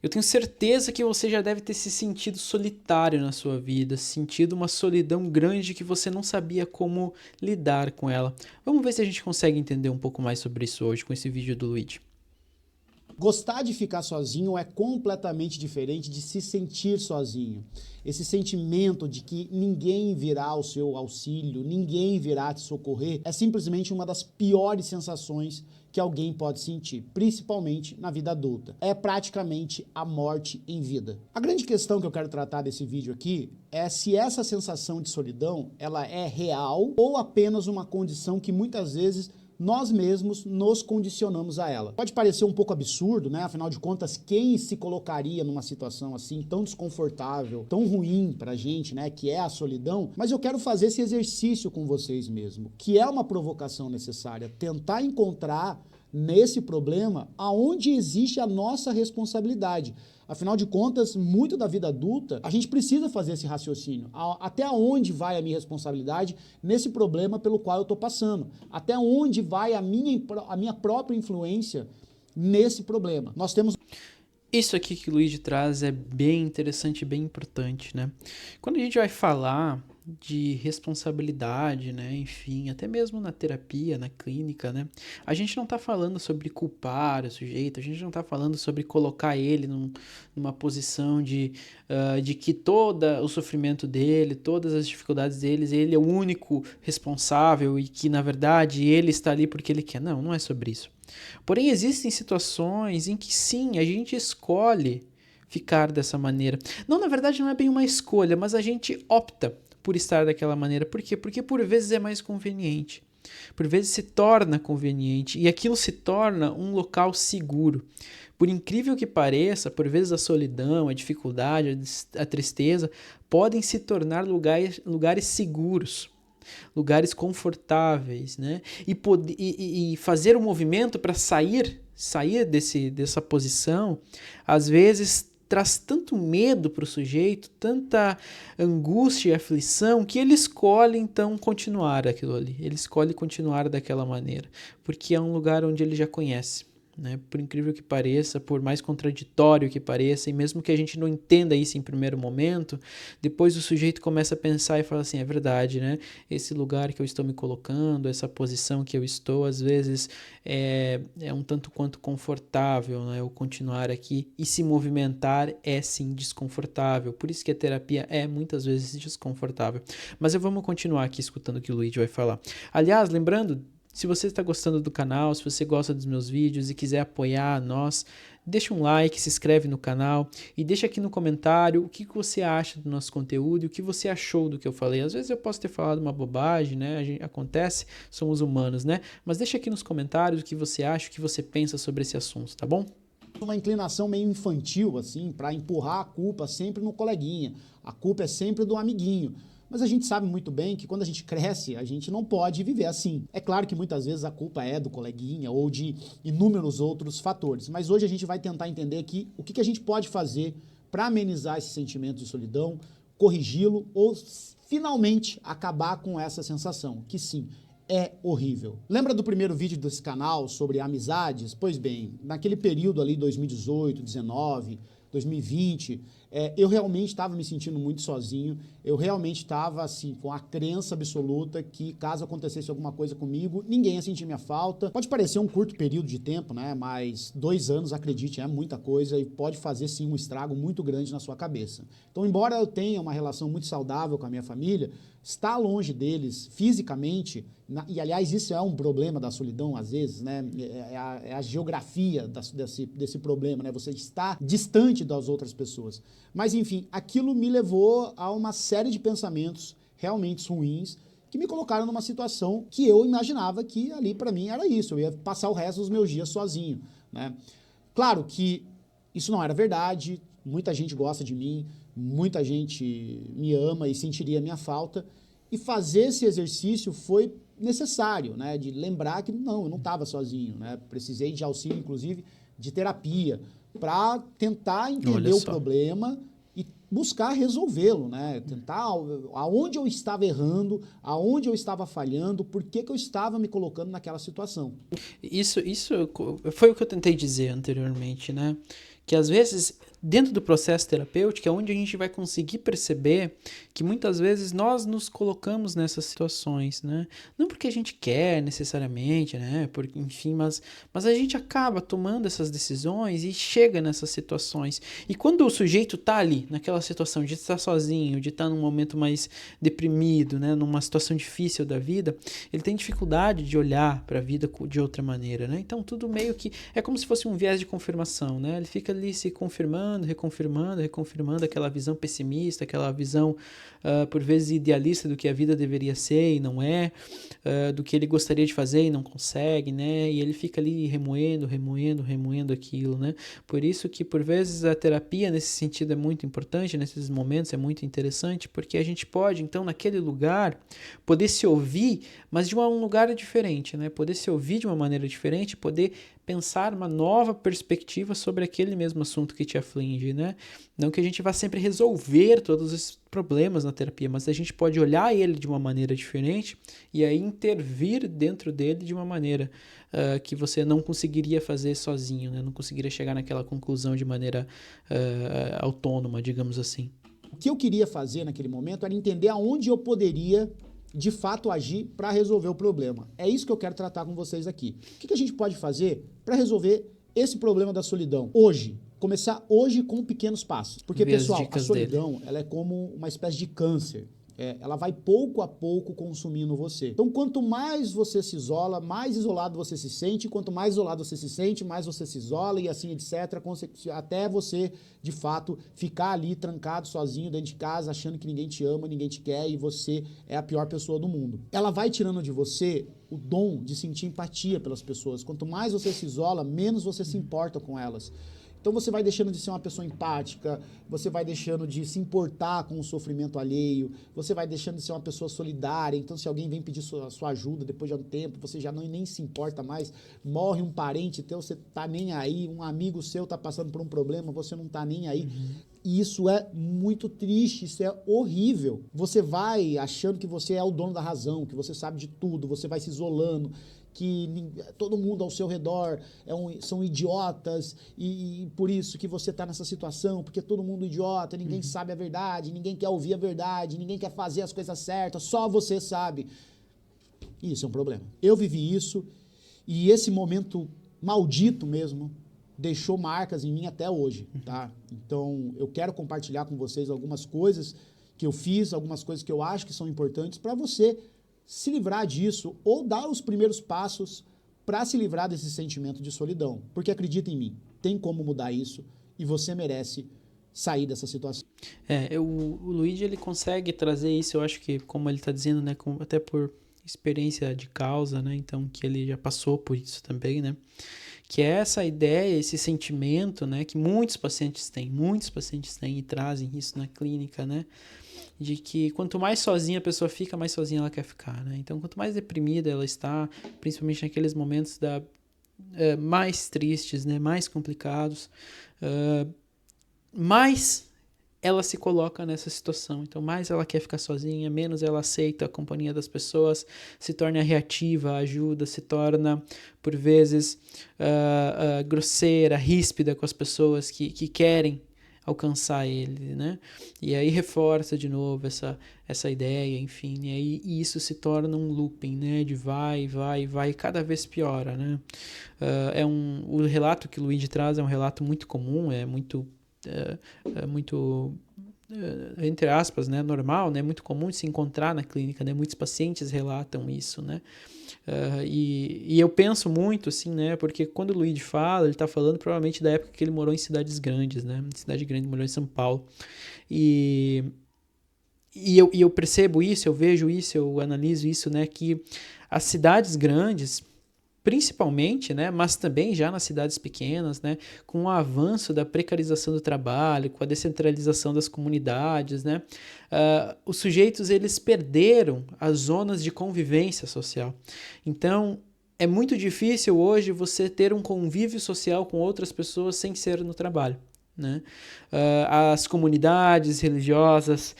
Eu tenho certeza que você já deve ter se sentido solitário na sua vida, sentido uma solidão grande que você não sabia como lidar com ela. Vamos ver se a gente consegue entender um pouco mais sobre isso hoje com esse vídeo do Luigi. Gostar de ficar sozinho é completamente diferente de se sentir sozinho. Esse sentimento de que ninguém virá ao seu auxílio, ninguém virá te socorrer, é simplesmente uma das piores sensações que alguém pode sentir, principalmente na vida adulta. É praticamente a morte em vida. A grande questão que eu quero tratar desse vídeo aqui é se essa sensação de solidão, ela é real ou apenas uma condição que muitas vezes nós mesmos nos condicionamos a ela. Pode parecer um pouco absurdo, né? Afinal de contas, quem se colocaria numa situação assim tão desconfortável, tão ruim pra gente, né? Que é a solidão. Mas eu quero fazer esse exercício com vocês mesmo, que é uma provocação necessária. Tentar encontrar nesse problema aonde existe a nossa responsabilidade. Afinal de contas, muito da vida adulta, a gente precisa fazer esse raciocínio. Até onde vai a minha responsabilidade nesse problema pelo qual eu estou passando? Até onde vai a minha própria influência nesse problema? Nós temos... Isso aqui que o Luigi traz é bem interessante e bem importante, né? Quando a gente vai falar de responsabilidade, né? Enfim, até mesmo na terapia, na clínica, né? A gente não tá falando sobre culpar o sujeito, a gente não tá falando sobre colocar ele numa posição de que todo o sofrimento dele, todas as dificuldades deles, ele é o único responsável e que, na verdade, ele está ali porque ele quer. Não, não é sobre isso. Porém, existem situações em que sim, a gente escolhe ficar dessa maneira. Não, na verdade, não é bem uma escolha, mas a gente opta por estar daquela maneira. Por quê? Porque por vezes é mais conveniente. Por vezes se torna conveniente e aquilo se torna um local seguro. Por incrível que pareça, por vezes a solidão, a dificuldade, a tristeza podem se tornar lugares seguros, lugares confortáveis, né? E fazer um movimento para sair dessa posição, às vezes traz tanto medo para o sujeito, tanta angústia e aflição, que ele escolhe então continuar aquilo ali. Ele escolhe continuar daquela maneira, porque é um lugar onde ele já conhece. Né? Por incrível que pareça, por mais contraditório que pareça, e mesmo que a gente não entenda isso em primeiro momento, depois o sujeito começa a pensar e fala assim, é verdade, né? Esse lugar que eu estou me colocando, essa posição que eu estou, às vezes é um tanto quanto confortável, né? Eu continuar aqui e se movimentar é sim desconfortável, por isso que a terapia é muitas vezes desconfortável. Mas vamos continuar aqui escutando o que o Luigi vai falar. Aliás, lembrando, se você está gostando do canal, se você gosta dos meus vídeos e quiser apoiar nós, deixa um like, se inscreve no canal e deixa aqui no comentário o que você acha do nosso conteúdo e o que você achou do que eu falei. Às vezes eu posso ter falado uma bobagem, né? Acontece, somos humanos, né? Mas deixa aqui nos comentários o que você acha, o que você pensa sobre esse assunto, tá bom? uma inclinação meio infantil, assim, para empurrar a culpa sempre no coleguinha. A culpa é sempre do amiguinho. Mas a gente sabe muito bem que quando a gente cresce, a gente não pode viver assim. É claro que muitas vezes a culpa é do coleguinha ou de inúmeros outros fatores. Mas hoje a gente vai tentar entender aqui o que a gente pode fazer para amenizar esse sentimento de solidão, corrigi-lo ou finalmente acabar com essa sensação, que sim, é horrível. Lembra do primeiro vídeo desse canal sobre amizades? Pois bem, naquele período ali, 2018, 19, 2020, eu realmente estava me sentindo muito sozinho, eu realmente estava assim, com a crença absoluta que caso acontecesse alguma coisa comigo, ninguém ia sentir minha falta. Pode parecer um curto período de tempo, né? Mas 2 anos, acredite, é muita coisa e pode fazer sim um estrago muito grande na sua cabeça. Então, embora eu tenha uma relação muito saudável com a minha família, estar longe deles fisicamente, e aliás isso é um problema da solidão às vezes, né? É a geografia desse problema, né? Você está distante das outras pessoas. Mas enfim, aquilo me levou a uma série de pensamentos realmente ruins que me colocaram numa situação que eu imaginava que ali para mim era isso, eu ia passar o resto dos meus dias sozinho, né? Claro que isso não era verdade, muita gente gosta de mim, muita gente me ama e sentiria minha falta, e fazer esse exercício foi necessário, né, de lembrar que não, eu não estava sozinho, né, precisei de auxílio, inclusive, de terapia, para tentar entender o problema e buscar resolvê-lo, né, tentar aonde eu estava errando, aonde eu estava falhando, por que eu estava me colocando naquela situação. Isso foi o que eu tentei dizer anteriormente, né? Que às vezes dentro do processo terapêutico é onde a gente vai conseguir perceber que muitas vezes nós nos colocamos nessas situações, né? Não porque a gente quer necessariamente, né? Porque, enfim, mas a gente acaba tomando essas decisões e chega nessas situações. E quando o sujeito tá ali, naquela situação de estar sozinho, de estar num momento mais deprimido, né? Numa situação difícil da vida, ele tem dificuldade de olhar para a vida de outra maneira, né? Então tudo meio que é como se fosse um viés de confirmação, né? Ele fica ali se confirmando, reconfirmando aquela visão pessimista, aquela visão por vezes idealista do que a vida deveria ser e não é, do que ele gostaria de fazer e não consegue, né? E ele fica ali remoendo aquilo, né? Por isso que por vezes a terapia nesse sentido é muito importante, nesses momentos é muito interessante, porque a gente pode então naquele lugar poder se ouvir, mas de um lugar diferente, né? Poder se ouvir de uma maneira diferente, poder pensar uma nova perspectiva sobre aquele mesmo assunto que te aflige, né? Não que a gente vá sempre resolver todos esses problemas na terapia, mas a gente pode olhar ele de uma maneira diferente e aí intervir dentro dele de uma maneira que você não conseguiria fazer sozinho, né? Não conseguiria chegar naquela conclusão de maneira autônoma, digamos assim. O que eu queria fazer naquele momento era entender aonde eu poderia de fato agir para resolver o problema. É isso que eu quero tratar com vocês aqui. O que a gente pode fazer para resolver esse problema da solidão hoje? Começar hoje com pequenos passos. Porque, pessoal, a solidão ela é como uma espécie de câncer. Ela vai pouco a pouco consumindo você. Então, quanto mais você se isola, mais isolado você se sente. Quanto mais isolado você se sente, mais você se isola e assim, etc. Até você, de fato, ficar ali trancado sozinho dentro de casa, achando que ninguém te ama, ninguém te quer e você é a pior pessoa do mundo. Ela vai tirando de você o dom de sentir empatia pelas pessoas. Quanto mais você se isola, menos você se importa com elas. Então você vai deixando de ser uma pessoa empática, você vai deixando de se importar com o sofrimento alheio, você vai deixando de ser uma pessoa solidária. Então se alguém vem pedir sua ajuda depois de um tempo, você já nem se importa mais. Morre um parente teu, você tá nem aí, um amigo seu tá passando por um problema, você não tá nem aí. E isso é muito triste, isso é horrível. Você vai achando que você é o dono da razão, que você sabe de tudo, você vai se isolando, que todo mundo ao seu redor são idiotas e por isso que você está nessa situação, porque todo mundo é idiota, ninguém sabe a verdade, ninguém quer ouvir a verdade, ninguém quer fazer as coisas certas, só você sabe. Isso é um problema. Eu vivi isso e esse momento maldito mesmo deixou marcas em mim até hoje, tá? Então eu quero compartilhar com vocês algumas coisas que eu fiz, algumas coisas que eu acho que são importantes para você se livrar disso ou dar os primeiros passos para se livrar desse sentimento de solidão. Porque acredita em mim, tem como mudar isso e você merece sair dessa situação. O Luigi ele consegue trazer isso, eu acho que, como ele está dizendo, né, até por experiência de causa, né, então que ele já passou por isso também, né, que é essa ideia, esse sentimento, né, que muitos pacientes têm e trazem isso na clínica, né, de que quanto mais sozinha a pessoa fica, mais sozinha ela quer ficar, né? Então, quanto mais deprimida ela está, principalmente naqueles momentos mais tristes, né? Mais complicados, mais ela se coloca nessa situação. Então, mais ela quer ficar sozinha, menos ela aceita a companhia das pessoas, se torna reativa, ajuda, se torna, por vezes, grosseira, ríspida com as pessoas que querem alcançar ele, né? E aí reforça de novo essa ideia, enfim, e isso se torna um looping, né? De vai, cada vez piora, né? O relato que o Luigi traz é um relato muito comum, é muito entre aspas, né, normal, né, muito comum de se encontrar na clínica, né, muitos pacientes relatam isso, né, e eu penso muito, assim, né, porque quando o Luigi fala, ele está falando provavelmente da época que ele morou em cidades grandes, né, cidade grande, morou em São Paulo, e eu percebo isso, eu vejo isso, eu analiso isso, né, que as cidades grandes, principalmente, né, mas também já nas cidades pequenas, né, com o avanço da precarização do trabalho, com a descentralização das comunidades, né, os sujeitos eles perderam as zonas de convivência social. Então, é muito difícil hoje você ter um convívio social com outras pessoas sem ser no trabalho, né? As comunidades religiosas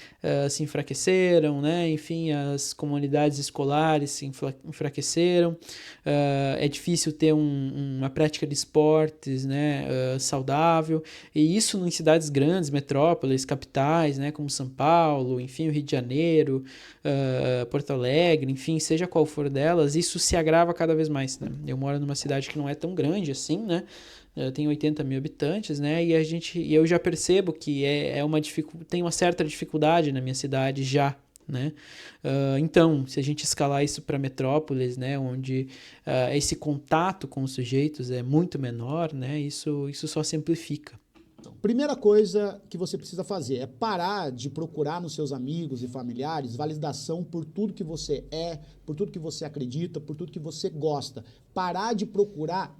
se enfraqueceram, né? Enfim, as comunidades escolares se enfraqueceram. É difícil ter uma prática de esportes, né? Saudável. E isso em cidades grandes, metrópoles, capitais, né? Como São Paulo, enfim, o Rio de Janeiro, Porto Alegre, enfim, seja qual for delas, isso se agrava cada vez mais, né? Eu moro numa cidade que não é tão grande assim, né? Tem 80 mil habitantes, né? E eu já percebo que tem uma certa dificuldade na minha cidade já, né? Então, se a gente escalar isso para metrópoles, né, onde esse contato com os sujeitos é muito menor, né? Isso só se amplifica. Primeira coisa que você precisa fazer é parar de procurar nos seus amigos e familiares validação por tudo que você é, por tudo que você acredita, por tudo que você gosta. Parar de procurar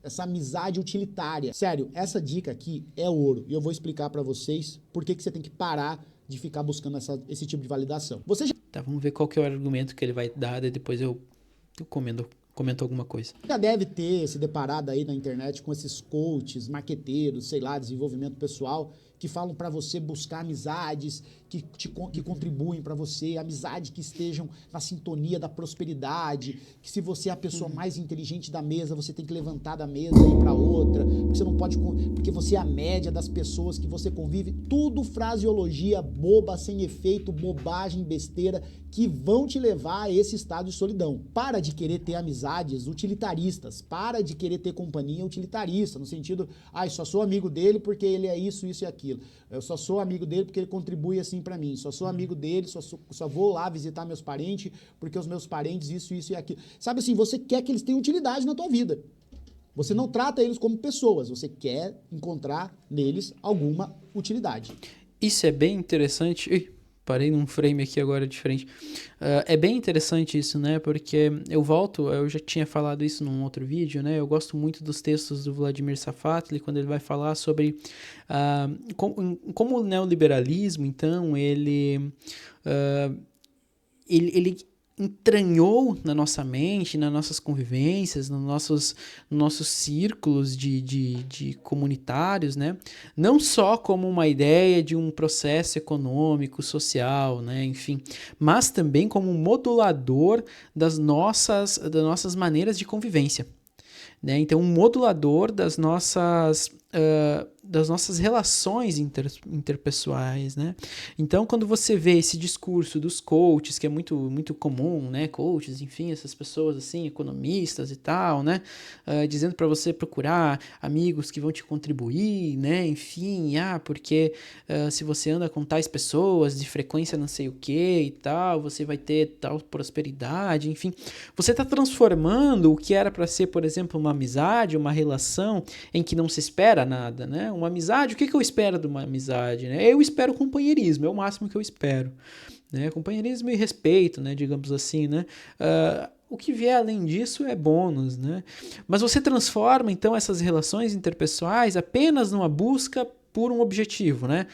essa amizade utilitária. Sério, essa dica aqui é ouro e eu vou explicar para vocês por que você tem que parar de ficar buscando esse tipo de validação. Tá, vamos ver qual que é o argumento que ele vai dar, e depois eu comento alguma coisa. Já deve ter se deparado aí na internet com esses coaches, marqueteiros, sei lá, desenvolvimento pessoal, que falam para você buscar amizades que contribuem para você, amizades que estejam na sintonia da prosperidade, que se você é a pessoa mais inteligente da mesa, você tem que levantar da mesa e ir para outra, porque você não pode, porque você é a média das pessoas que você convive, tudo fraseologia boba, sem efeito, bobagem, besteira, que vão te levar a esse estado de solidão. Para de querer ter amizades utilitaristas, para de querer ter companhia utilitarista, no sentido, só sou amigo dele porque ele é isso e aquilo. Eu só sou amigo dele porque ele contribui assim para mim. Só sou amigo dele, só vou lá visitar meus parentes porque os meus parentes isso e aquilo. Sabe assim, você quer que eles tenham utilidade na tua vida. Você não trata eles como pessoas, você quer encontrar neles alguma utilidade. Isso é bem interessante. Parei num frame aqui agora diferente. É bem interessante isso, né? Porque eu já tinha falado isso num outro vídeo, né? Eu gosto muito dos textos do Vladimir Safatli, quando ele vai falar sobre como o neoliberalismo, então, ele entranhou na nossa mente, nas nossas convivências, nos nossos círculos de comunitários, né? Não só como uma ideia de um processo econômico, social, né? Enfim, mas também como um modulador das nossas maneiras de convivência, né? Então, um modulador das nossas relações interpessoais, né? Então, quando você vê esse discurso dos coaches, que é muito, muito comum, né? Coaches, enfim, essas pessoas assim, economistas e tal, né? Dizendo para você procurar amigos que vão te contribuir, né? Enfim, porque se você anda com tais pessoas de frequência não sei o que e tal, você vai ter tal prosperidade, enfim. Você está transformando o que era para ser, por exemplo, uma amizade, uma relação em que não se espera nada, né? Uma amizade, o que eu espero de uma amizade, né? Eu espero companheirismo, é o máximo que eu espero, né? Companheirismo e respeito, né? Digamos assim, né? O que vier além disso é bônus, né? Mas você transforma, então, essas relações interpessoais apenas numa busca por um objetivo, né?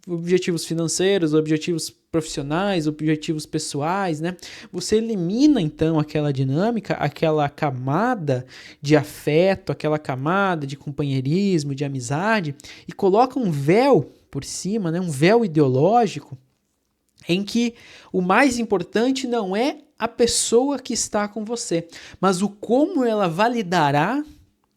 Objetivos financeiros, objetivos profissionais, objetivos pessoais, né? Você elimina, então, aquela dinâmica, aquela camada de afeto, aquela camada de companheirismo, de amizade, e coloca um véu por cima, né? Um véu ideológico, em que o mais importante não é a pessoa que está com você, mas o como ela validará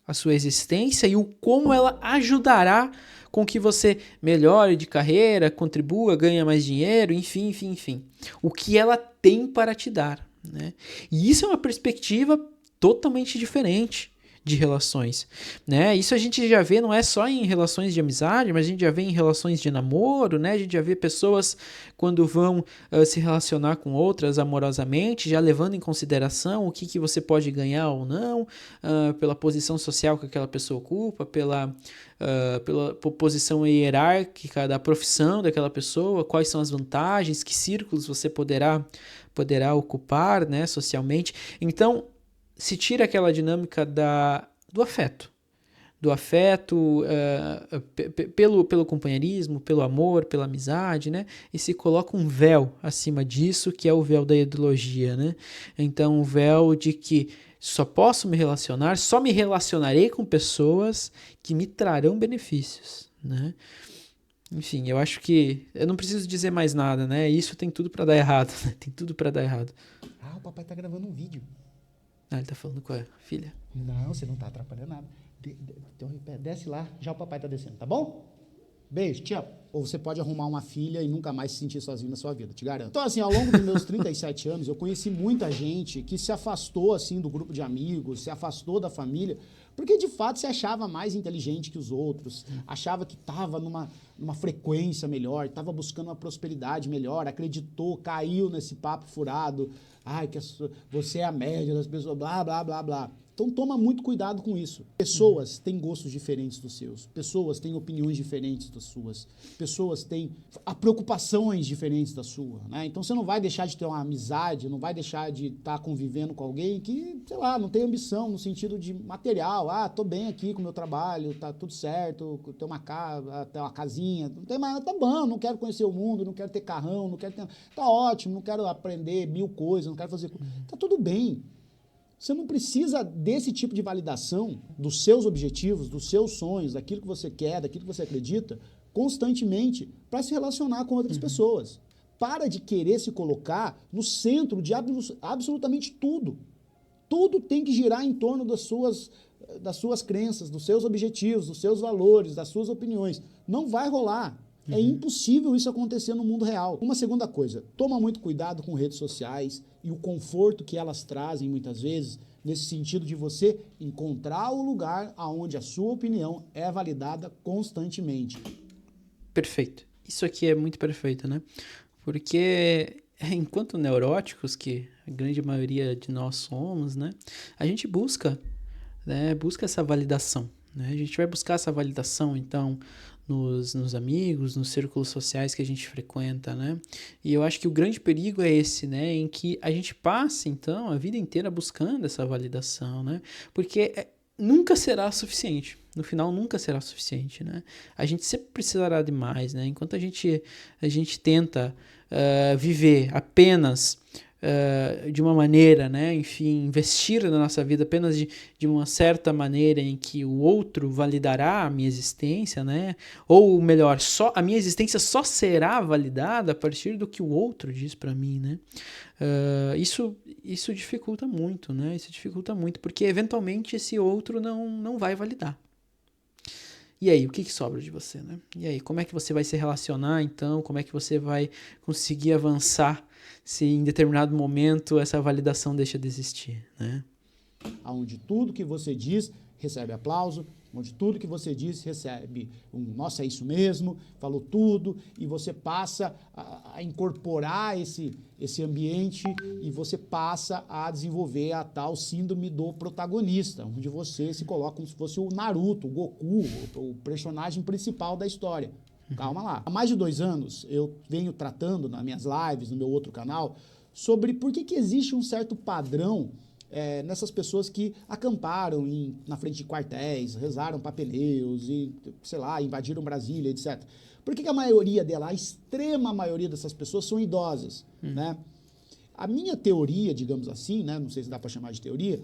a sua existência e o como ela ajudará com que você melhore de carreira, contribua, ganhe mais dinheiro, enfim. O que ela tem para te dar, né? E isso é uma perspectiva totalmente diferente de relações, né? Isso a gente já vê não é só em relações de amizade, mas a gente já vê em relações de namoro, né? A gente já vê pessoas quando vão se relacionar com outras amorosamente, já levando em consideração o que você pode ganhar ou não, pela posição social que aquela pessoa ocupa, pela posição hierárquica da profissão daquela pessoa, quais são as vantagens, que círculos você poderá ocupar, né, socialmente. Então, se tira aquela dinâmica do afeto, pelo companheirismo, pelo amor, pela amizade, né? E se coloca um véu acima disso, que é o véu da ideologia, né? Então, o véu de que só me relacionarei com pessoas que me trarão benefícios, né? Enfim, eu acho que eu não preciso dizer mais nada, né? Isso tem tudo pra dar errado, né? Tem tudo pra dar errado. Ah, o papai tá gravando um vídeo. Ah, ele tá falando com a filha. Não, você não tá atrapalhando nada. Então, desce lá, já o papai tá descendo, tá bom? Beijo, tchau. Ou você pode arrumar uma filha e nunca mais se sentir sozinho na sua vida, te garanto. Então, assim, ao longo dos meus 37 anos, eu conheci muita gente que se afastou, assim, do grupo de amigos, se afastou da família, porque, de fato, se achava mais inteligente que os outros, achava que estava numa frequência melhor, estava buscando uma prosperidade melhor, acreditou, caiu nesse papo furado, ai, que você é a média das pessoas, blá, blá, blá, blá. Então toma muito cuidado com isso. Pessoas têm gostos diferentes dos seus, pessoas têm opiniões diferentes das suas, pessoas têm preocupações diferentes da sua, né? Então você não vai deixar de ter uma amizade, não vai deixar de estar convivendo com alguém que, sei lá, não tem ambição no sentido de material. Ah, tô bem aqui com o meu trabalho, tá tudo certo, tenho uma casa, tenho uma casinha, não tem mais, tá bom, não quero conhecer o mundo, não quero ter carrão, não quero ter, tá ótimo, não quero aprender 1000 coisas, não quero fazer, tá tudo bem. Você não precisa desse tipo de validação dos seus objetivos, dos seus sonhos, daquilo que você quer, daquilo que você acredita, constantemente para se relacionar com outras pessoas. Para de querer se colocar no centro de absolutamente tudo. Tudo tem que girar em torno das suas crenças, dos seus objetivos, dos seus valores, das suas opiniões. Não vai rolar. É impossível isso acontecer no mundo real. Uma segunda coisa, toma muito cuidado com redes sociais e o conforto que elas trazem muitas vezes, nesse sentido de você encontrar o lugar onde a sua opinião é validada constantemente. Perfeito. Isso aqui é muito perfeito, né? Porque enquanto neuróticos, que a grande maioria de nós somos, né? A gente busca essa validação, né? A gente vai buscar essa validação, então, nos amigos, nos círculos sociais que a gente frequenta, né? E eu acho que o grande perigo é esse, né? Em que a gente passa, então, a vida inteira buscando essa validação, né? Porque nunca será suficiente. No final, nunca será suficiente, né? A gente sempre precisará de mais, né? Enquanto a gente tenta viver apenas de uma maneira, né, enfim, investir na nossa vida apenas de uma certa maneira em que o outro validará a minha existência, né, ou melhor, só a minha existência só será validada a partir do que o outro diz para mim, né, isso dificulta muito, né, isso dificulta muito, porque eventualmente esse outro não vai validar. E aí, o que sobra de você, né? E aí, como é que você vai se relacionar, então? Como é que você vai conseguir avançar se em determinado momento essa validação deixa de existir, né? Onde tudo que você diz recebe aplauso, onde tudo que você diz recebe nossa, é isso mesmo, falou tudo, e você passa a incorporar esse ambiente e você passa a desenvolver a tal síndrome do protagonista, onde você se coloca como se fosse o Naruto, o Goku, o personagem principal da história. Calma lá. Há mais de 2 anos eu venho tratando nas minhas lives, no meu outro canal, sobre por que existe um certo padrão nessas pessoas que acamparam na frente de quartéis, rezaram para pneus e, sei lá, invadiram Brasília, etc. Por que a maioria dela, a extrema maioria dessas pessoas são idosas, né? A minha teoria, digamos assim, né, não sei se dá para chamar de teoria,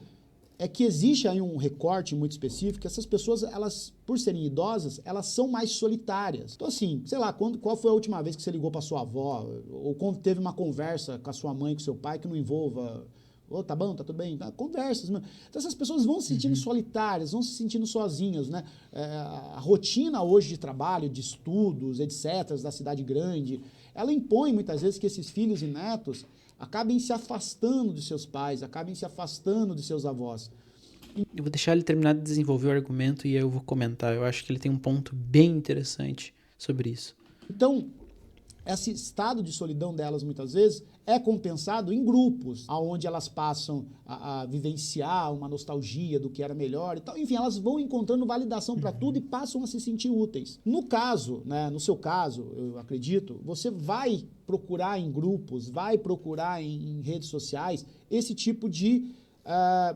é que existe aí um recorte muito específico, que essas pessoas, elas, por serem idosas, elas são mais solitárias. Então, assim, sei lá, qual foi a última vez que você ligou para sua avó, ou quando teve uma conversa com a sua mãe, com seu pai, que não envolva... tá bom, tá tudo bem, conversas. Então essas pessoas vão se sentindo solitárias, vão se sentindo sozinhas, né? A rotina hoje de trabalho, de estudos, etc., da cidade grande, ela impõe muitas vezes que esses filhos e netos acabem se afastando de seus pais, acabem se afastando de seus avós. Eu vou deixar ele terminar de desenvolver o argumento e aí eu vou comentar. Eu acho que ele tem um ponto bem interessante sobre isso. Então, esse estado de solidão delas, muitas vezes, é compensado em grupos, onde elas passam a vivenciar uma nostalgia do que era melhor e tal. Enfim, elas vão encontrando validação para tudo e passam a se sentir úteis. No caso, né, no seu caso, eu acredito, você vai procurar em grupos, vai procurar em redes sociais esse tipo de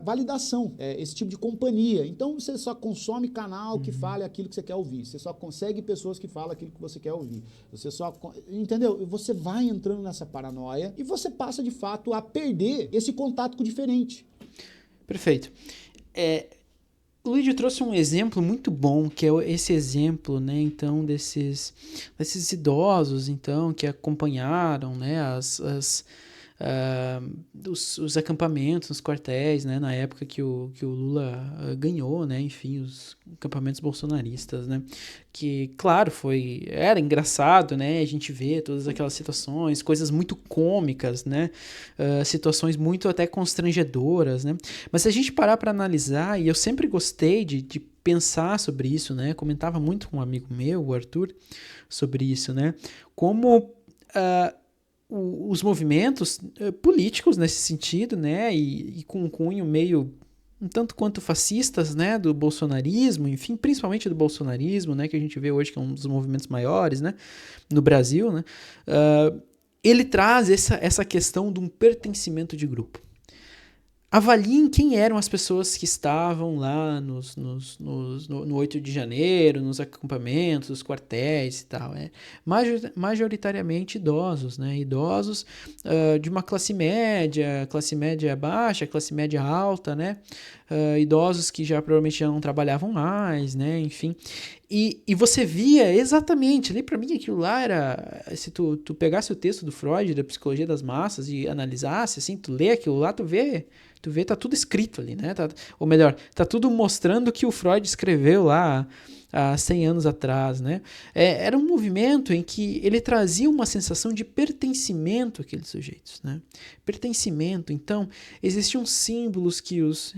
validação, esse tipo de companhia. Então você só consome canal que fale aquilo que você quer ouvir, você só consegue pessoas que falam aquilo que você quer ouvir, você só, entendeu? Você vai entrando nessa paranoia e você passa de fato a perder esse contato com o diferente. Perfeito. o Luigi trouxe um exemplo muito bom, que é esse exemplo, né, então, desses idosos, então, que acompanharam, né, os acampamentos, os quartéis, né, na época que o Lula ganhou, né, enfim, os acampamentos bolsonaristas, né, que, claro, era engraçado, né, a gente vê todas aquelas situações, coisas muito cômicas, né, situações muito até constrangedoras, né, mas se a gente parar para analisar, e eu sempre gostei de pensar sobre isso, né, comentava muito com um amigo meu, o Arthur, sobre isso, né, como os movimentos políticos nesse sentido, né, e com um cunho meio um tanto quanto fascistas, né, do bolsonarismo, enfim, principalmente do bolsonarismo, né, que a gente vê hoje que é um dos movimentos maiores, né, no Brasil, né, ele traz essa questão de um pertencimento de grupo. Avaliem quem eram as pessoas que estavam lá no 8 de janeiro, nos acampamentos, nos quartéis e tal. Majoritariamente idosos, né? Idosos de uma classe média baixa, classe média alta, né? Idosos que provavelmente já não trabalhavam mais, né? Enfim. E você via exatamente, ali para mim aquilo lá era, se tu pegasse o texto do Freud, da psicologia das massas e analisasse, assim, tu lê aquilo lá, tu vê, tá tudo escrito ali, né? Ou melhor, tá tudo mostrando o que o Freud escreveu lá há 100 anos atrás, né? Era um movimento em que ele trazia uma sensação de pertencimento àqueles sujeitos, né? Pertencimento. Então, existiam símbolos que os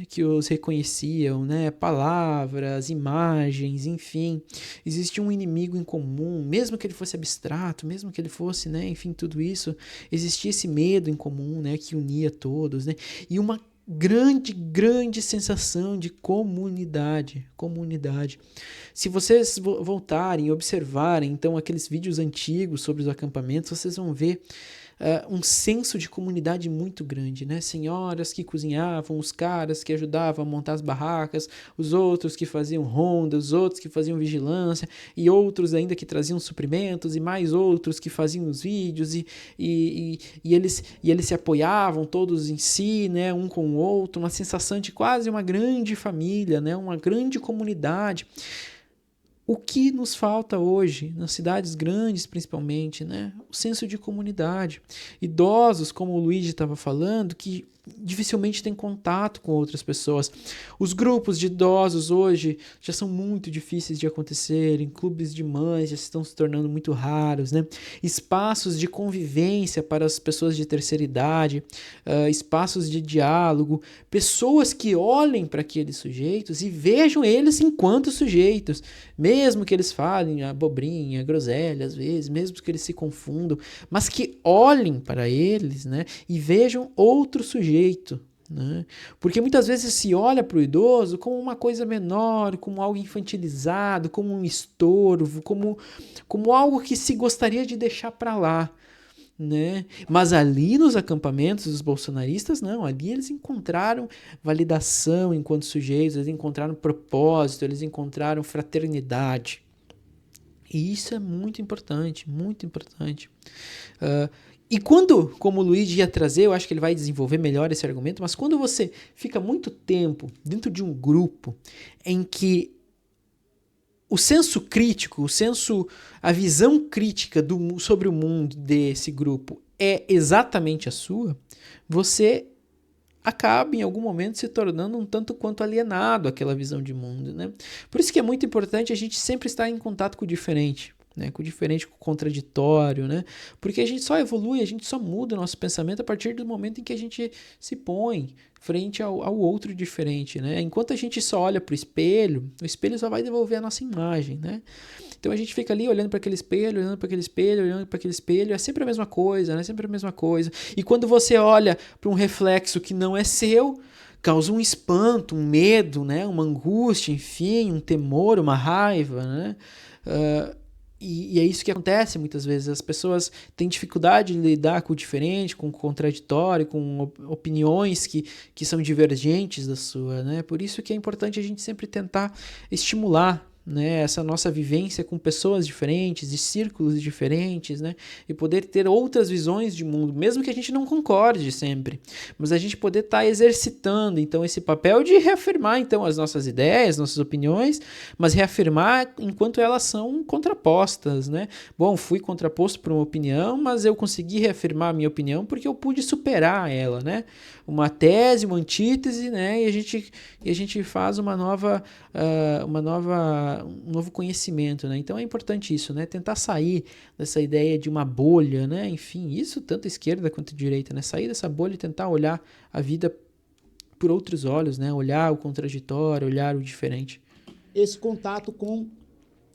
reconheciam, né? Palavras, imagens, enfim. Existia um inimigo em comum, mesmo que ele fosse abstrato, mesmo que ele fosse, né? Enfim, tudo isso. Existia esse medo em comum, né? Que unia todos, né? E uma grande sensação de comunidade. Se vocês voltarem e observarem, então, aqueles vídeos antigos sobre os acampamentos, vocês vão ver um senso de comunidade muito grande, né? Senhoras que cozinhavam, os caras que ajudavam a montar as barracas, os outros que faziam ronda, os outros que faziam vigilância, e outros ainda que traziam suprimentos, e mais outros que faziam os vídeos, e eles se apoiavam todos em si, né? Um com o outro, uma sensação de quase uma grande família, né? Uma grande comunidade. O que nos falta hoje, nas cidades grandes principalmente, né? O senso de comunidade. Idosos, como o Luigi estava falando, que dificilmente têm contato com outras pessoas. Os grupos de idosos hoje já são muito difíceis de acontecerem, clubes de mães já estão se tornando muito raros, né? Espaços de convivência para as pessoas de terceira idade, espaços de diálogo, pessoas que olhem para aqueles sujeitos e vejam eles enquanto sujeitos, mesmo que eles falem abobrinha, groselha às vezes, mesmo que eles se confundam, mas que olhem para eles, né, e vejam outro sujeito, né? Porque muitas vezes se olha para o idoso como uma coisa menor, como algo infantilizado, como um estorvo, como algo que se gostaria de deixar para lá, né? Mas ali nos acampamentos dos bolsonaristas, não, ali eles encontraram validação enquanto sujeitos, eles encontraram propósito, eles encontraram fraternidade. E isso é muito importante, muito importante. E quando, como o Luigi ia trazer, eu acho que ele vai desenvolver melhor esse argumento, mas quando você fica muito tempo dentro de um grupo em que o senso crítico, a visão crítica sobre o mundo desse grupo é exatamente a sua, você acaba em algum momento se tornando um tanto quanto alienado àquela visão de mundo, né? Por isso que é muito importante a gente sempre estar em contato com o diferente, né? Com o diferente, com o contraditório, né? Porque a gente só evolui, a gente só muda o nosso pensamento a partir do momento em que a gente se põe frente ao outro diferente, né? Enquanto a gente só olha para o espelho só vai devolver a nossa imagem, né? Então a gente fica ali olhando para aquele espelho, olhando para aquele espelho, olhando para aquele espelho, é sempre a mesma coisa, né? Sempre a mesma coisa. E quando você olha para um reflexo que não é seu, causa um espanto, um medo, né? Uma angústia, enfim, um temor, uma raiva, né? E é isso que acontece muitas vezes. As pessoas têm dificuldade de lidar com o diferente, com o contraditório, com opiniões que são divergentes da sua, né? Por isso que é importante a gente sempre tentar estimular, né, essa nossa vivência com pessoas diferentes, de círculos diferentes, né, e poder ter outras visões de mundo, mesmo que a gente não concorde sempre, mas a gente poder estar exercitando, então, esse papel de reafirmar, então, as nossas ideias, nossas opiniões, mas reafirmar enquanto elas são contrapostas, né. Bom, fui contraposto por uma opinião, mas eu consegui reafirmar a minha opinião porque eu pude superar ela, né, uma tese, uma antítese, né, e a gente faz um novo conhecimento, né? Então é importante isso, né? Tentar sair dessa ideia de uma bolha, né? Enfim, isso tanto a esquerda quanto a direita, né? Sair dessa bolha e tentar olhar a vida por outros olhos, né? Olhar o contraditório, olhar o diferente. Esse contato com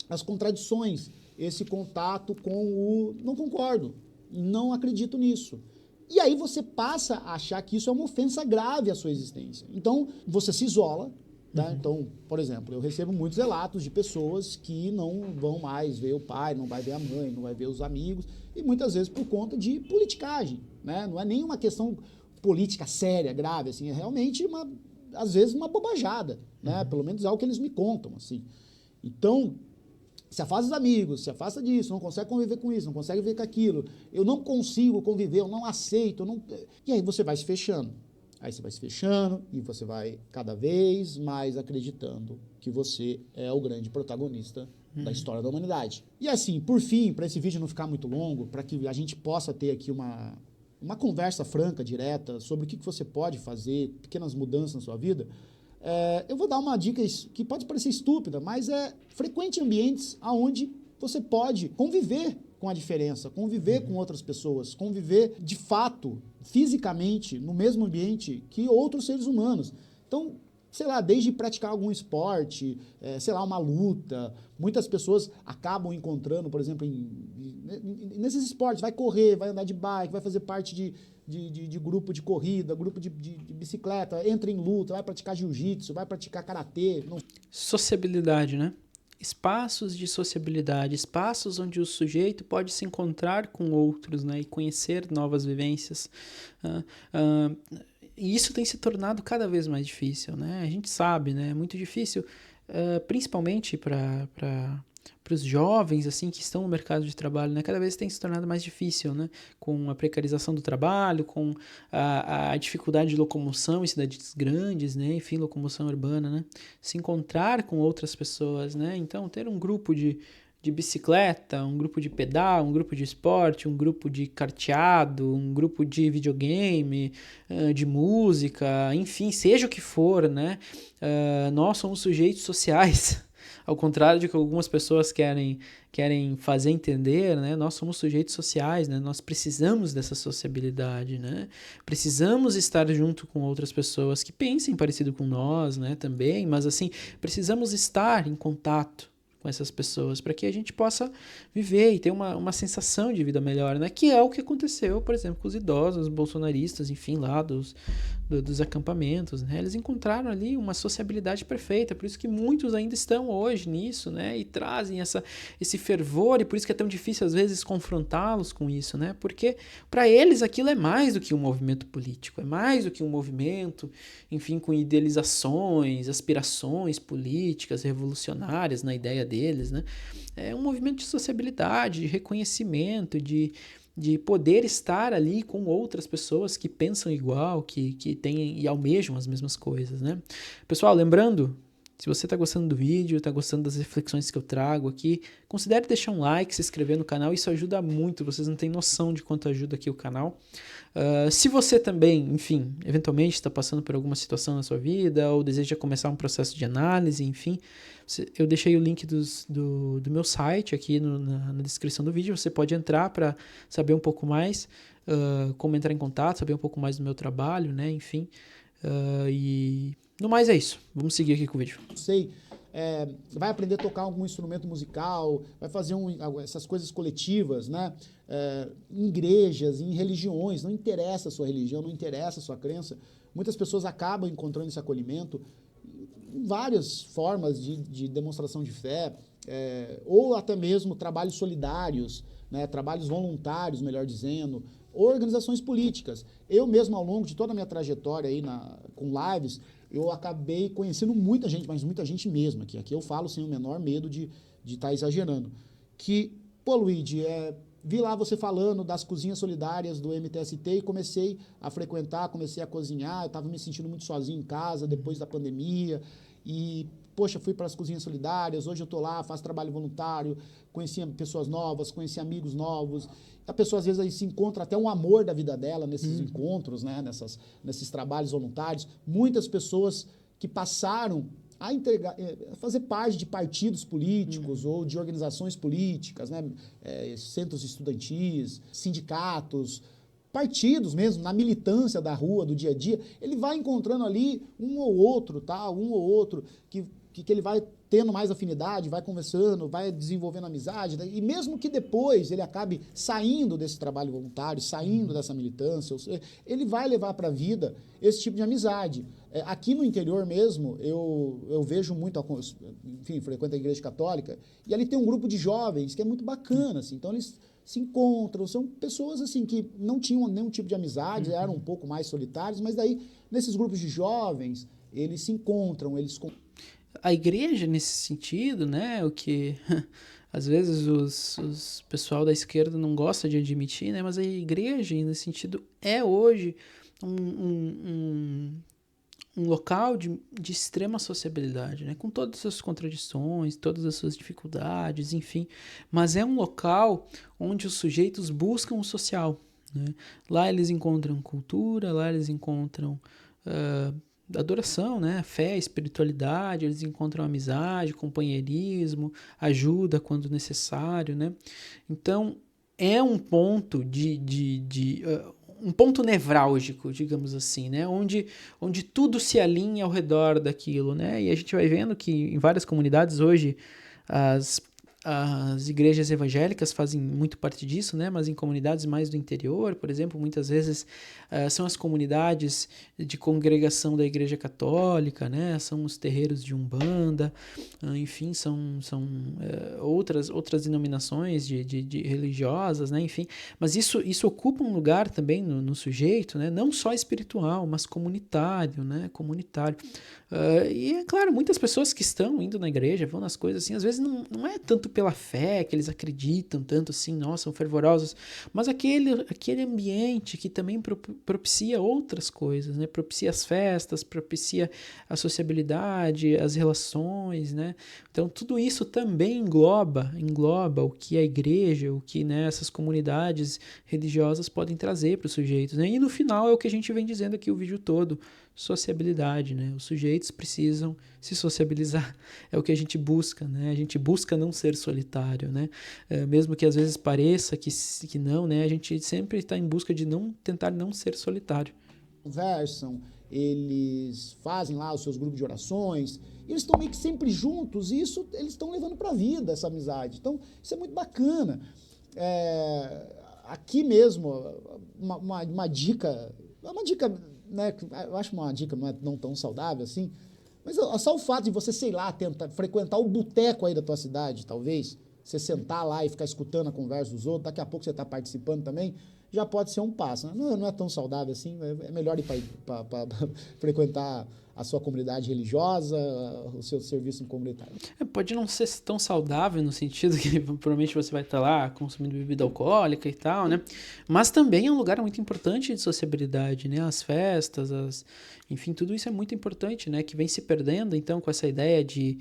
as contradições, esse contato com o não concordo, não acredito nisso. E aí você passa a achar que isso é uma ofensa grave à sua existência. Então, você se isola, tá? Então, por exemplo, eu recebo muitos relatos de pessoas que não vão mais ver o pai, não vai ver a mãe, não vai ver os amigos, e muitas vezes por conta de politicagem, né? Não é nem uma questão política séria, grave, assim, é realmente, às vezes, uma bobajada, né? Pelo menos é o que eles me contam, assim. Então, se afasta dos amigos, se afasta disso, não consegue conviver com isso, não consegue viver com aquilo, eu não consigo conviver, eu não aceito, eu não... E aí você vai se fechando. Aí você vai se fechando e você vai cada vez mais acreditando que você é o grande protagonista da história da humanidade. E assim, por fim, para esse vídeo não ficar muito longo, para que a gente possa ter aqui uma conversa franca, direta, sobre o que você pode fazer, pequenas mudanças na sua vida, eu vou dar uma dica que pode parecer estúpida, mas frequente ambientes onde você pode conviver com a diferença, conviver com outras pessoas, conviver de fato, fisicamente, no mesmo ambiente que outros seres humanos. Então, sei lá, desde praticar algum esporte, sei lá, uma luta, muitas pessoas acabam encontrando, por exemplo, nesses esportes, vai correr, vai andar de bike, vai fazer parte de grupo de corrida, grupo de bicicleta, entra em luta, vai praticar jiu-jitsu, vai praticar karatê. Sociabilidade, né? Espaços de sociabilidade, espaços onde o sujeito pode se encontrar com outros, né, e conhecer novas vivências. E isso tem se tornado cada vez mais difícil, né? A gente sabe, né? É muito difícil, principalmente para os jovens, assim, que estão no mercado de trabalho, né? Cada vez tem se tornado mais difícil, né? Com a precarização do trabalho, com a dificuldade de locomoção em cidades grandes, né? Enfim, locomoção urbana, né? Se encontrar com outras pessoas, né? Então, ter um grupo de bicicleta, um grupo de pedal, um grupo de esporte, um grupo de carteado, um grupo de videogame, de música, enfim, seja o que for, né? Nós somos sujeitos sociais. Ao contrário de que algumas pessoas querem fazer entender, né? Nós somos sujeitos sociais, né? Nós precisamos dessa sociabilidade, né? Precisamos estar junto com outras pessoas que pensem parecido com nós, né? Também, mas assim, precisamos estar em contato com essas pessoas para que a gente possa viver e ter uma sensação de vida melhor, né? Que é o que aconteceu, por exemplo, com os idosos, bolsonaristas, enfim, lá dos acampamentos, né? Eles encontraram ali uma sociabilidade perfeita, por isso que muitos ainda estão hoje nisso, né? E trazem esse fervor, e por isso que é tão difícil às vezes confrontá-los com isso, né? Porque para eles aquilo é mais do que um movimento político, é mais do que um movimento, enfim, com idealizações, aspirações políticas, revolucionárias na ideia deles, né? É um movimento de sociabilidade, de reconhecimento, de poder estar ali com outras pessoas que pensam igual, que têm e almejam as mesmas coisas, né? Pessoal, lembrando, se você está gostando do vídeo, está gostando das reflexões que eu trago aqui, considere deixar um like, se inscrever no canal, isso ajuda muito, vocês não têm noção de quanto ajuda aqui o canal. Se você também, enfim, eventualmente está passando por alguma situação na sua vida ou deseja começar um processo de análise, enfim, eu deixei o link do meu site aqui na descrição do vídeo, você pode entrar para saber um pouco mais, como entrar em contato, saber um pouco mais do meu trabalho, né, enfim, e no mais é isso, vamos seguir aqui com o vídeo. Vai aprender a tocar algum instrumento musical, vai fazer essas coisas coletivas, né? Em igrejas, em religiões, não interessa a sua religião, não interessa a sua crença. Muitas pessoas acabam encontrando esse acolhimento em várias formas de demonstração de fé, ou até mesmo trabalhos solidários, né? Trabalhos voluntários, melhor dizendo, organizações políticas. Eu mesmo, ao longo de toda a minha trajetória aí com lives, eu acabei conhecendo muita gente, mas muita gente mesmo aqui. Aqui eu falo sem o menor medo de estar exagerando. Que, pô, Luigi, vi lá você falando das cozinhas solidárias do MTST e comecei a frequentar, comecei a cozinhar. Eu estava me sentindo muito sozinho em casa depois da pandemia. E, poxa, fui para as cozinhas solidárias. Hoje eu estou lá, faço trabalho voluntário, conheci pessoas novas, conheci amigos novos. A pessoa, às vezes, aí se encontra até um amor da vida dela nesses encontros, né? Nesses trabalhos voluntários. Muitas pessoas que passaram a fazer parte de partidos políticos ou de organizações políticas, né? Centros estudantis, sindicatos, partidos mesmo, na militância da rua, do dia a dia, ele vai encontrando ali um ou outro, tá? Um ou outro que ele vai tendo mais afinidade, vai conversando, vai desenvolvendo amizade, e mesmo que depois ele acabe saindo desse trabalho voluntário, saindo dessa militância, ele vai levar para a vida esse tipo de amizade. Aqui no interior mesmo, eu vejo muito, enfim, frequento a igreja católica, e ali tem um grupo de jovens que é muito bacana, assim, então eles se encontram, são pessoas assim que não tinham nenhum tipo de amizade, eram um pouco mais solitários, mas daí, nesses grupos de jovens, eles se encontram, A igreja, nesse sentido, né, o que às vezes os pessoal da esquerda não gosta de admitir, né, mas a igreja, nesse sentido, é hoje um local de extrema sociabilidade, né, com todas as suas contradições, todas as suas dificuldades, enfim, mas é um local onde os sujeitos buscam o social, né? Lá eles encontram cultura, lá eles encontram adoração, né? Fé, espiritualidade, eles encontram amizade, companheirismo, ajuda quando necessário, né? Então, é um ponto um ponto nevrálgico, digamos assim, né? Onde tudo se alinha ao redor daquilo, né? E a gente vai vendo que em várias comunidades hoje as igrejas evangélicas fazem muito parte disso, né? Mas em comunidades mais do interior, por exemplo, muitas vezes são as comunidades de congregação da igreja católica, né? São os terreiros de Umbanda, enfim, são outras denominações de religiosas, né? Enfim, mas isso ocupa um lugar também no sujeito, né? Não só espiritual, mas comunitário, né? Comunitário. E é claro, muitas pessoas que estão indo na igreja, vão nas coisas assim, às vezes não é tanto pela fé que eles acreditam tanto assim, nossa, são fervorosos, mas aquele ambiente que também propicia outras coisas, né? Propicia as festas, propicia a sociabilidade, as relações, né? Então tudo isso também engloba o que a igreja, o que, né, essas comunidades religiosas podem trazer para os sujeitos, né? E no final é o que a gente vem dizendo aqui o vídeo todo, sociabilidade, né? Os sujeitos precisam se sociabilizar, é o que a gente busca, né? A gente busca não ser solitário, né? Mesmo que às vezes pareça que não, né? A gente sempre está em busca de tentar não ser solitário. Conversam, eles fazem lá os seus grupos de orações, e eles estão meio que sempre juntos, e isso eles estão levando para a vida, essa amizade. Então, isso é muito bacana. Aqui mesmo, uma dica, né, eu acho uma dica não tão saudável assim, mas só o fato de você, sei lá, tentar frequentar o boteco aí da tua cidade, talvez, você sentar lá e ficar escutando a conversa dos outros, daqui a pouco você está participando também, já pode ser um passo. Né? Não é tão saudável assim, é melhor ir para frequentar a sua comunidade religiosa, o seu serviço comunitário. Pode não ser tão saudável no sentido que provavelmente você vai estar lá consumindo bebida alcoólica e tal, né? Mas também é um lugar muito importante de sociabilidade, né? As festas, enfim, tudo isso é muito importante, né? Que vem se perdendo, então, com essa ideia de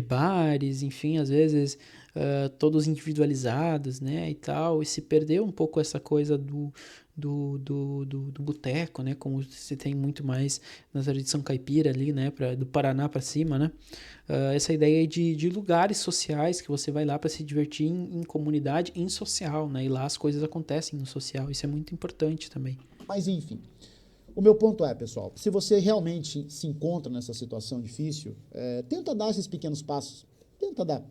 bares, enfim, às vezes todos individualizados, né? E tal, e se perdeu um pouco essa coisa do boteco, né? Como se tem muito mais na tradição caipira ali, né? Do Paraná para cima, né? Essa ideia de lugares sociais que você vai lá para se divertir em comunidade, em social, né? E lá as coisas acontecem no social. Isso é muito importante também. Mas enfim, o meu ponto é, pessoal, se você realmente se encontra nessa situação difícil, tenta dar esses pequenos passos. Tenta dar.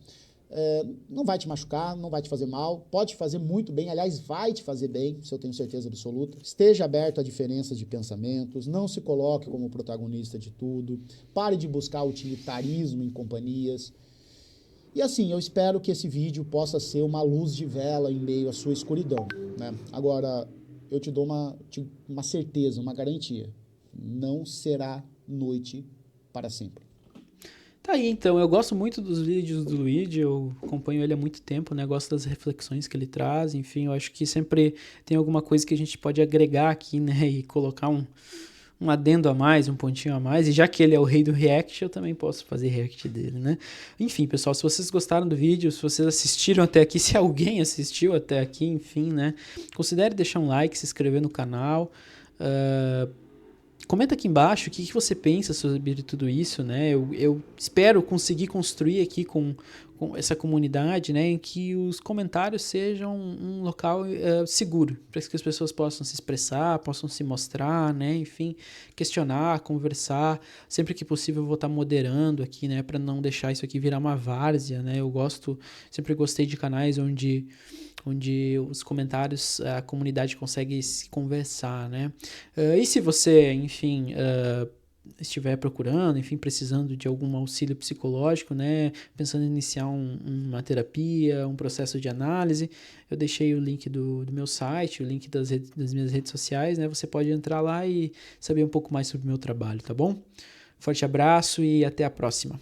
Não vai te machucar, não vai te fazer mal, pode te fazer muito bem, aliás, vai te fazer bem, isso eu tenho certeza absoluta. Esteja aberto a diferenças de pensamentos, não se coloque como protagonista de tudo, pare de buscar utilitarismo em companhias. E assim, eu espero que esse vídeo possa ser uma luz de vela em meio à sua escuridão, né? Agora, eu te dou uma certeza, uma garantia, não será noite para sempre. Tá aí, então, eu gosto muito dos vídeos do Luigi, eu acompanho ele há muito tempo, né, gosto das reflexões que ele traz, enfim, eu acho que sempre tem alguma coisa que a gente pode agregar aqui, né, e colocar um adendo a mais, um pontinho a mais, e já que ele é o rei do react, eu também posso fazer react dele, né. Enfim, pessoal, se vocês gostaram do vídeo, se vocês assistiram até aqui, se alguém assistiu até aqui, enfim, né, considere deixar um like, se inscrever no canal, comenta aqui embaixo o que você pensa sobre tudo isso, né? Eu espero conseguir construir aqui com essa comunidade, né, em que os comentários sejam um local seguro, para que as pessoas possam se expressar, possam se mostrar, né, enfim, questionar, conversar. Sempre que possível eu vou estar moderando aqui, né, para não deixar isso aqui virar uma várzea, né? Sempre gostei de canais onde os comentários, a comunidade consegue se conversar, né? E se você, enfim, estiver procurando, enfim, precisando de algum auxílio psicológico, né? Pensando em iniciar uma terapia, um processo de análise, eu deixei o link do meu site, o link das minhas redes sociais, né? Você pode entrar lá e saber um pouco mais sobre o meu trabalho, tá bom? Forte abraço e até a próxima.